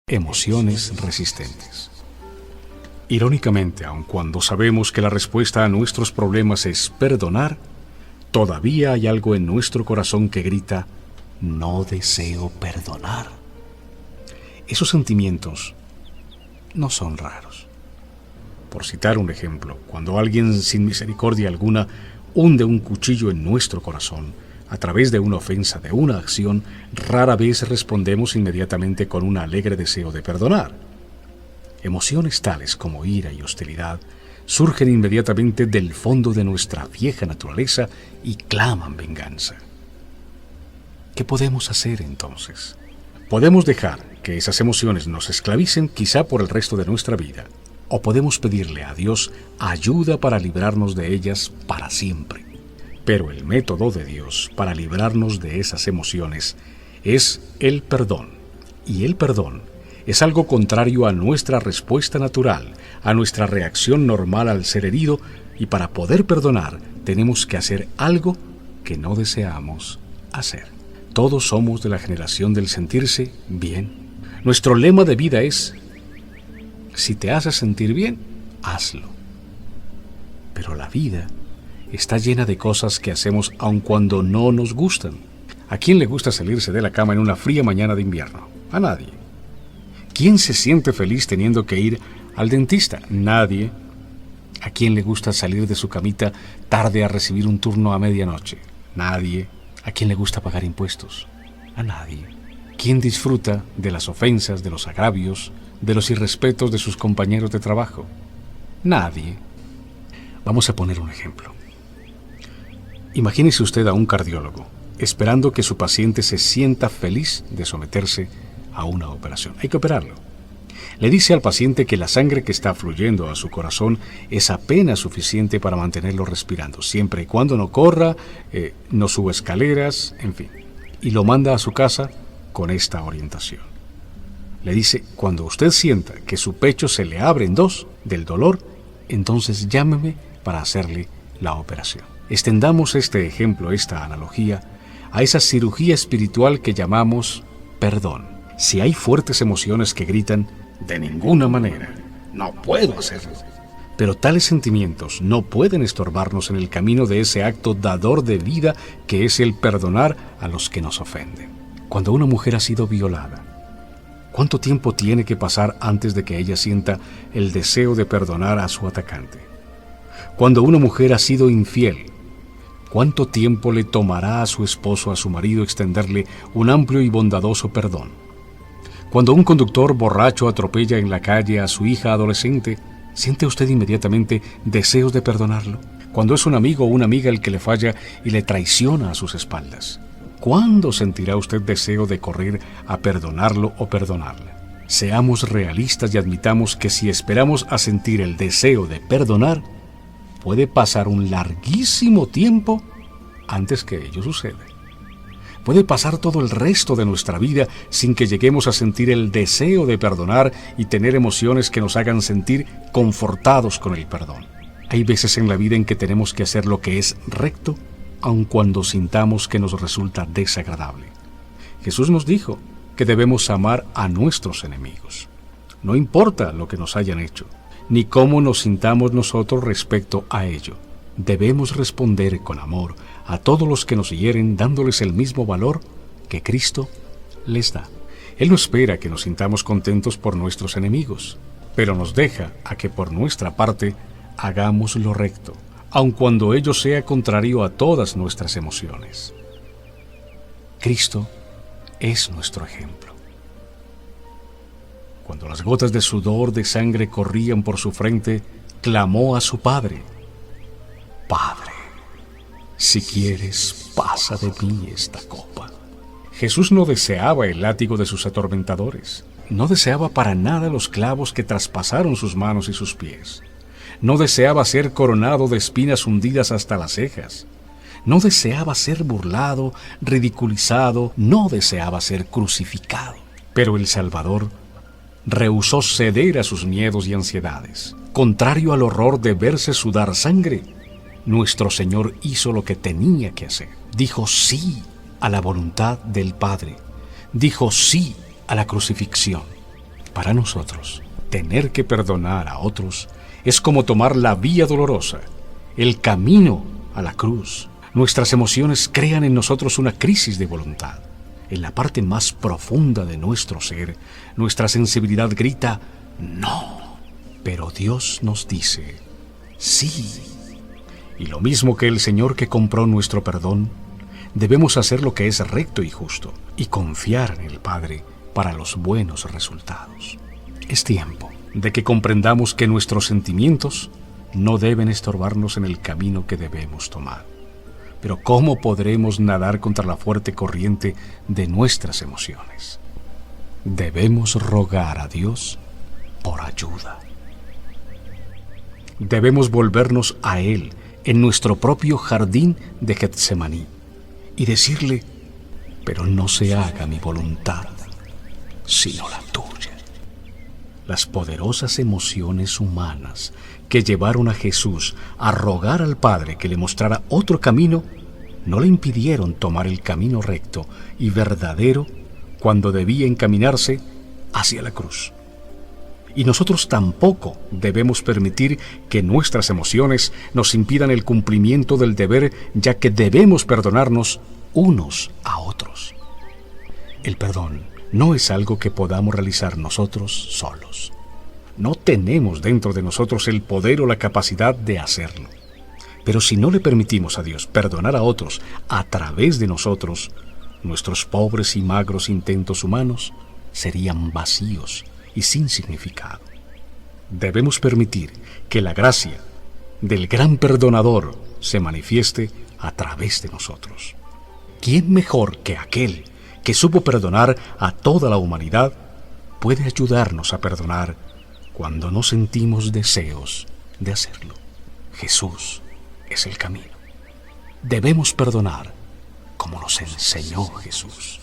Emociones resistentes. Irónicamente, aun cuando sabemos que la respuesta a nuestros problemas es perdonar, todavía hay algo en nuestro corazón que grita: no deseo perdonar. Esos sentimientos no son raros. Por citar un ejemplo, cuando alguien sin misericordia alguna hunde un cuchillo en nuestro corazón a través de una ofensa, de una acción, rara vez respondemos inmediatamente con un alegre deseo de perdonar. Emociones tales como ira y hostilidad surgen inmediatamente del fondo de nuestra vieja naturaleza y claman venganza. ¿Qué podemos hacer entonces? Podemos dejar que esas emociones nos esclavicen quizá por el resto de nuestra vida, o podemos pedirle a Dios ayuda para librarnos de ellas para siempre. Pero el método de Dios para librarnos de esas emociones es el perdón. Y el perdón es algo contrario a nuestra respuesta natural, a nuestra reacción normal al ser herido, y para poder perdonar tenemos que hacer algo que no deseamos hacer. Todos somos de la generación del sentirse bien. Nuestro lema de vida es: si te hace sentir bien, hazlo. Pero la vida está llena de cosas que hacemos aun cuando no nos gustan. ¿A quién le gusta salirse de la cama en una fría mañana de invierno? A nadie. ¿Quién se siente feliz teniendo que ir al dentista? Nadie. ¿A quién le gusta salir de su camita tarde a recibir un turno a medianoche? Nadie. ¿A quién le gusta pagar impuestos? A nadie. ¿Quién disfruta de las ofensas, de los agravios, de los irrespetos de sus compañeros de trabajo? Nadie. Vamos a poner un ejemplo. Imagínese usted a un cardiólogo esperando que su paciente se sienta feliz de someterse a una operación. Hay que operarlo. Le dice al paciente que la sangre que está fluyendo a su corazón es apenas suficiente para mantenerlo respirando, siempre y cuando no corra, no suba escaleras, en fin. Y lo manda a su casa con esta orientación. Le dice: cuando usted sienta que su pecho se le abre en dos del dolor, entonces llámeme para hacerle la operación. Extendamos este ejemplo, esta analogía, a esa cirugía espiritual que llamamos perdón. Si hay fuertes emociones que gritan: de ninguna manera, no puedo hacerlo. Pero tales sentimientos no pueden estorbarnos en el camino de ese acto dador de vida que es el perdonar a los que nos ofenden. Cuando una mujer ha sido violada, ¿cuánto tiempo tiene que pasar antes de que ella sienta el deseo de perdonar a su atacante? Cuando una mujer ha sido infiel, ¿cuánto tiempo le tomará a su esposo, a su marido, extenderle un amplio y bondadoso perdón? Cuando un conductor borracho atropella en la calle a su hija adolescente, ¿siente usted inmediatamente deseos de perdonarlo? Cuando es un amigo o una amiga el que le falla y le traiciona a sus espaldas, ¿cuándo sentirá usted deseo de correr a perdonarlo o perdonarla? Seamos realistas y admitamos que si esperamos a sentir el deseo de perdonar, puede pasar un larguísimo tiempo antes que ello suceda. Puede pasar todo el resto de nuestra vida sin que lleguemos a sentir el deseo de perdonar y tener emociones que nos hagan sentir confortados con el perdón. Hay veces en la vida en que tenemos que hacer lo que es recto, aun cuando sintamos que nos resulta desagradable. Jesús nos dijo que debemos amar a nuestros enemigos. No importa lo que nos hayan hecho, ni cómo nos sintamos nosotros respecto a ello. Debemos responder con amor a todos los que nos hieren, dándoles el mismo valor que Cristo les da. Él no espera que nos sintamos contentos por nuestros enemigos, pero nos deja a que por nuestra parte hagamos lo recto, aun cuando ello sea contrario a todas nuestras emociones. Cristo es nuestro ejemplo. Cuando las gotas de sudor de sangre corrían por su frente, clamó a su Padre: Padre, si quieres, pasa de mí esta copa. Jesús no deseaba el látigo de sus atormentadores. No deseaba para nada los clavos que traspasaron sus manos y sus pies. No deseaba ser coronado de espinas hundidas hasta las cejas. No deseaba ser burlado, ridiculizado. No deseaba ser crucificado. Pero el Salvador rehusó ceder a sus miedos y ansiedades. Contrario al horror de verse sudar sangre, nuestro Señor hizo lo que tenía que hacer. Dijo sí a la voluntad del Padre. Dijo sí a la crucifixión. Para nosotros, tener que perdonar a otros es como tomar la vía dolorosa, el camino a la cruz. Nuestras emociones crean en nosotros una crisis de voluntad. En la parte más profunda de nuestro ser, nuestra sensibilidad grita, no. Pero Dios nos dice, sí. Y lo mismo que el Señor que compró nuestro perdón, debemos hacer lo que es recto y justo y confiar en el Padre para los buenos resultados. Es tiempo de que comprendamos que nuestros sentimientos no deben estorbarnos en el camino que debemos tomar. Pero ¿cómo podremos nadar contra la fuerte corriente de nuestras emociones? Debemos rogar a Dios por ayuda. Debemos volvernos a Él en nuestro propio jardín de Getsemaní y decirle, pero no se haga mi voluntad, sino la tuya. Las poderosas emociones humanas que llevaron a Jesús a rogar al Padre que le mostrara otro camino, no le impidieron tomar el camino recto y verdadero cuando debía encaminarse hacia la cruz. Y nosotros tampoco debemos permitir que nuestras emociones nos impidan el cumplimiento del deber, ya que debemos perdonarnos unos a otros. El perdón no es algo que podamos realizar nosotros solos. No tenemos dentro de nosotros el poder o la capacidad de hacerlo. Pero si no le permitimos a Dios perdonar a otros a través de nosotros, nuestros pobres y magros intentos humanos serían vacíos y sin significado. Debemos permitir que la gracia del gran perdonador se manifieste a través de nosotros. ¿Quién mejor que aquel que supo perdonar a toda la humanidad puede ayudarnos a perdonar cuando no sentimos deseos de hacerlo? Jesús es el camino. Debemos perdonar como nos enseñó Jesús.